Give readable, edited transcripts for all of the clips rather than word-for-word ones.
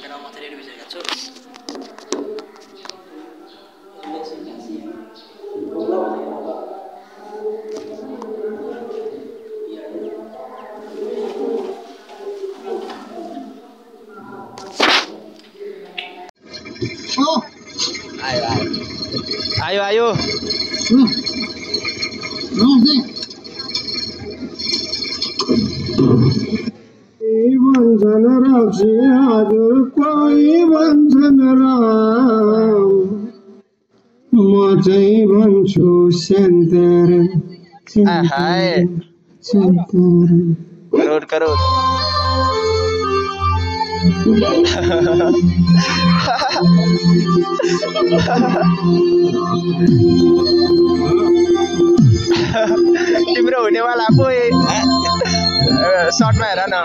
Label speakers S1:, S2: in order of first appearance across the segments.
S1: भनेर म चाहिँ रेडी भइसकेको छु आयो आयो
S2: भन्छन् रक्सी हजुर कोही भन्छन् राम म चाहिँ भन्छु शान्ताराम
S1: करोड करोड तिम्रो हुनेवाला पो सर्टमा हेर न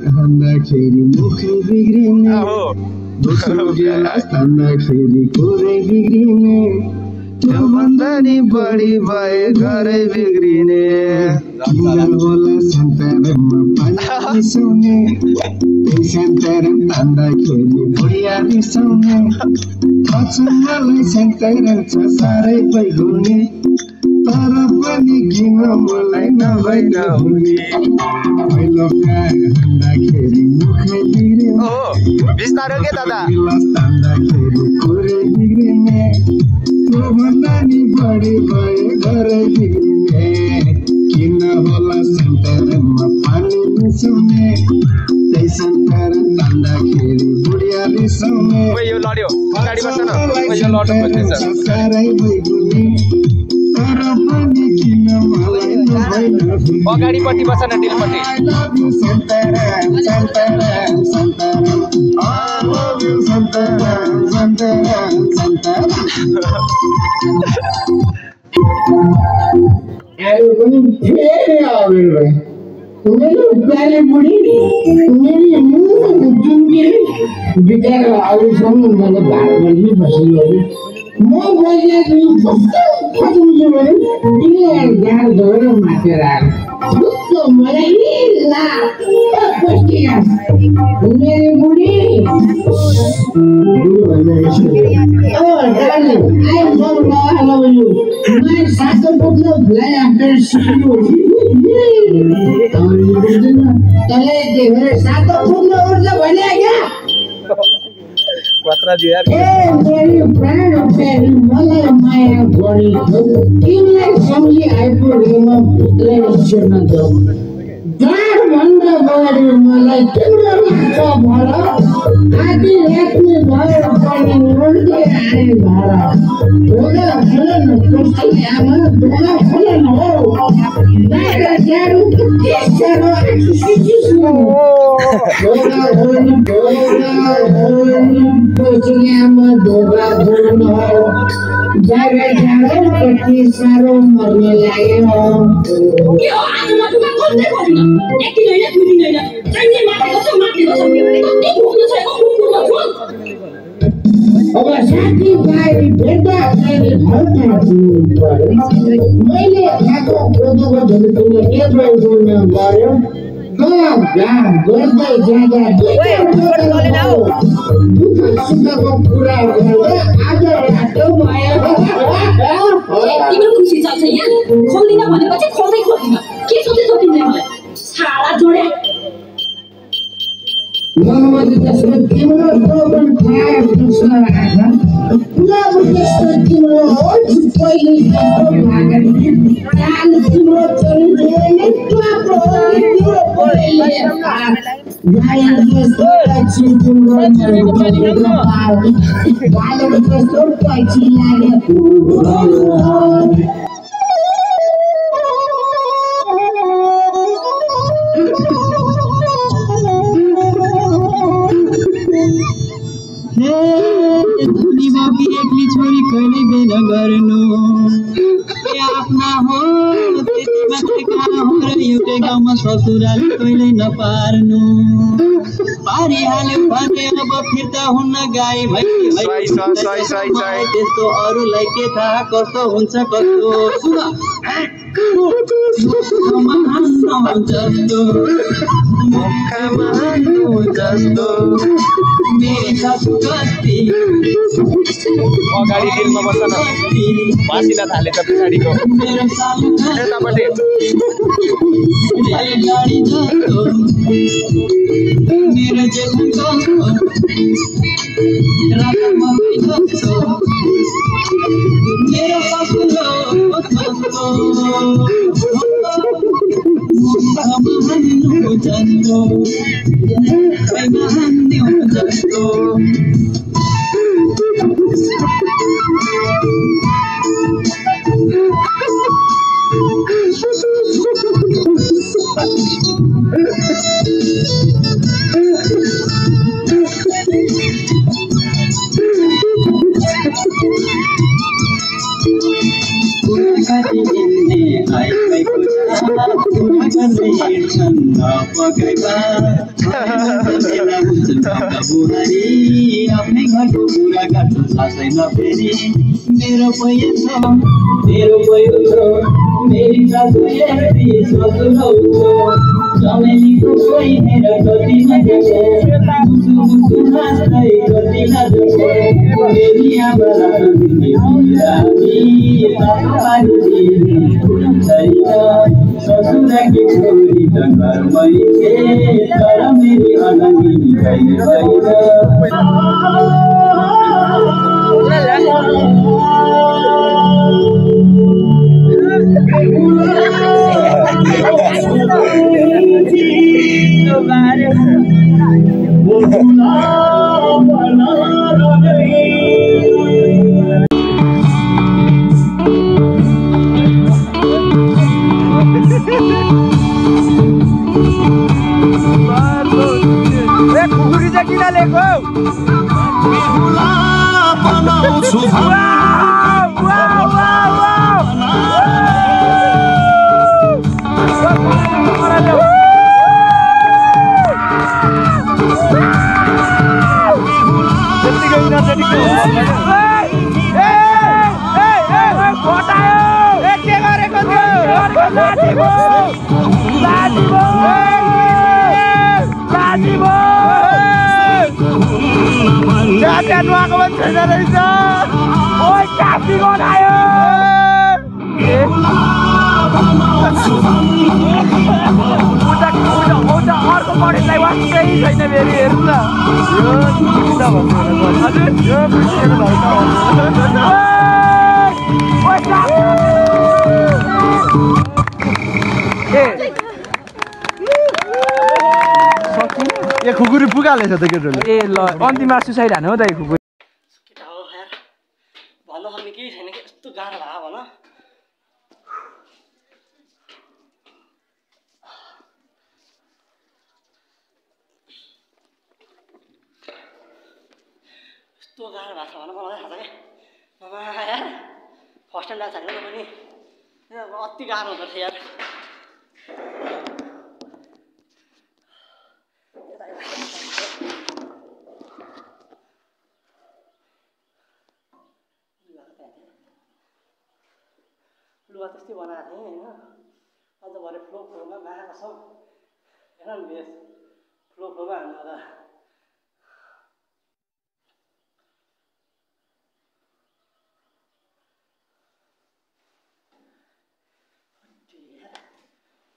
S2: भन्दाखेरि मुखै बिग्रिने भन्दाखेरि कोरै बिग्रिने
S1: त्योभन्दा नि बढी भए घरै बिग्रिने
S2: होला शान्ताराममा पानी रिसाउने शान्ताराम तान्दाखेरि बुढिया रिसाउने मलाई शान्ताराम छ साह्रै बैगुने तर पनि किन मलाई नभई नहुने पहिलो प्यार भन्दाखेरि मुखै बिग्रिने
S1: बिस्तारो के दादा
S2: तान्दाखेरि कोरै बिग्रिने त्योभन्दा नि बढी भए घरै बिग्रिने किन होला शान्ताराममा पानी रिसाउने त्यही शान्ताराम तान्दाखेरि बुढिया रिसाउने
S1: यो लड्यो अगाडि बस्छ न यो लड्नु खोज्दैछ
S2: साह्रै बैगुने तर पनि किन मलाई नभई नहुने
S1: अगाडिपट्टि बस्छ न डिलपट्टि
S2: Shantaram Shantaram Shantaram I love you Shantaram Shantaram Shantaram अरे पनि धेरै अवेर भयो मेरो प्यारे बुढी मेरी जुनगी बिचारा अहिलेसम्म मैले भात बनी बसिरहेको म बसिरहेको कस्तो खत्छु भने बिहान गाड धोएर माथेर आयो मलाई ला मेरी बुढी My सासू पुत्र भलाई आफ्टर सिक्नु तले देखेर सातो पुत्र उड्छ भने क्या
S1: पत्रा दियो यार
S2: ए मेरी प्राण प्यारी मलाई माया गरेको तिमीलाई सम्झी आइपुगेमा भित्रै छिर्न जाऊ जाड भन्दा बढी मलाई तिम्रो लाग्छ भर आधी रातमा भएर पनि उड्दै आए भर ढोका खोल न कस्तो आमा ढोका खोल न हो दादा जाडो कति साह्रो ढोका खोल पछि आमा ढोका खोल्न हो जाडो जाडो कति साह्रो मर्ने लाग्यो अब साथी भाइ भेट्दाखेरि घरमा पुग्नु पर्यो मैले खाएको कोदोको झोल तिमीले के बोल्न गऱ्यो घाम गर्दै जाँदा दुःख सुखको कुरा गर्दा आज रातो भयो
S3: तिम्रो खुसी छ यहाँ खोल्दिन भनेपछि खोल्दै खोल्दिन के सोच्दैछौ तिमीले मलाई छाला जोडे
S2: मनमा त्यसमा तिम्रो दोबन खाए प्रश्न आएन पुरा त्यसमा तिम्रो हो पहिले जस्तो लागेन काल तिम्रो चरित्रले टुवाको तिम्रो पहिले गायन जस्तो पछि तिम्रो चरित्र गायन जस्तो पछि लाग्यो
S4: धनी बाबी एक्ली छोरी कहिले बेला गर्नु आफ्ना हो त्यति मात्रै कहाँ हो र एउटै गाउँमा ससुराली कहिले नपार्नु पारिहाल्यो भने अब फिर्ता हुन्न गाई भाइ त्यस्तो अरूलाई के थाहा कस्तो हुन्छ कस्तो
S1: मुखमा हान्नु जस्तो अगाडि दिलमा बस्छ न भाँसिन थाले त पछाडिको यतापट्टि
S4: आफ्नै घरको कुरा काट्नु सक्दैन फेरि मेरो पैसा छ मेरो पैसा छ मेरी सासु हेर्दै ससुरौ छ चमेलीको कोही हेर कति नजाको मुसु नाच्दै कति नजाको मेरी आमालाई बिरामी तातो पानी दिने छैन ससुराकी छोरी त घरमै छे तर मेरी अनङ्गी छैन
S1: खुकुरी चाहिँ किन लिएको नुहाएको पनि छैन रहेछ ओइ कापी गनायो अर्को पढेलाई वास्तै छैन फेरि हेर्नु न ए खुकुरी पुगालेछ त केटोले ए ल अन्तिममा सुसाइड हाने हो त खुकुरी
S5: केटा हो यार भन्न सक्ने केही छैन कि यस्तो गाह्रो भयो भन यस्तो गाह्रो भएको छ भन मलाई थाहा छ क्या बाबा यार फर्स्ट टाइम लाग्छ होइन पनि अति गाह्रो हुँदो रहेछ यार लुगा त्यस्तै बनाएको थिएँ होइन अन्त भरे फ्लोमा मागा छ हेर न बेस फ्लोमा हान्नु त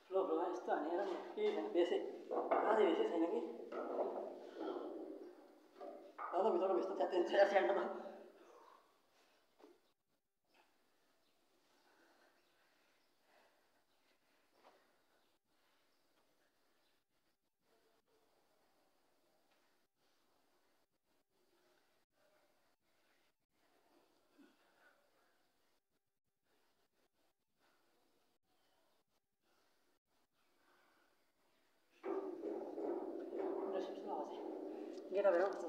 S5: फ्लोमा यस्तो हानेर केही छैन बेसै आधी बेसै छैन कि भित्रको बेस त त्यहाँ स्यान्ड त गेटा बेर कस्तो छ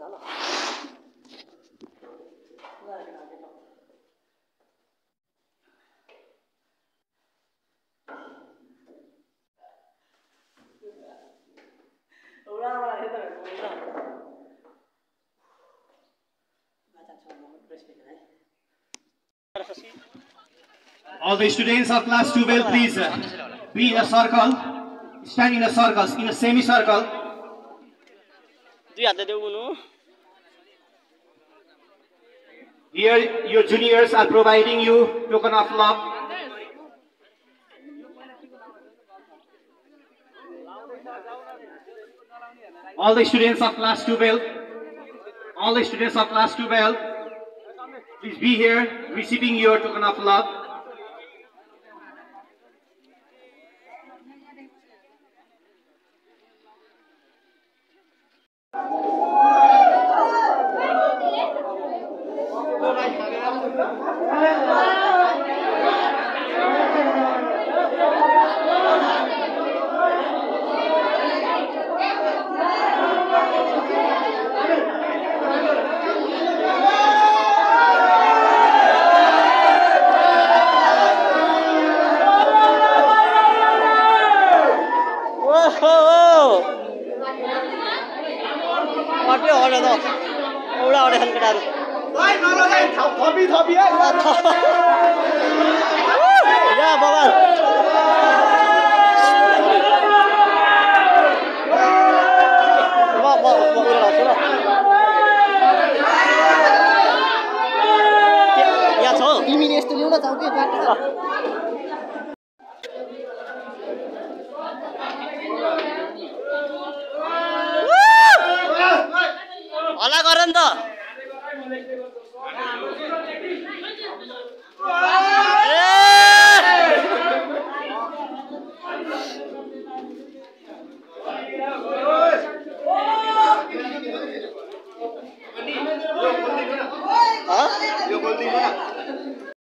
S5: ल
S6: All the students of class 12, please be in a circle. Stand in a circle, in a semicircle. Here, your juniors are providing you token of love. All the students of class 12, please be here receiving your token of love.
S1: थपी है या बाबा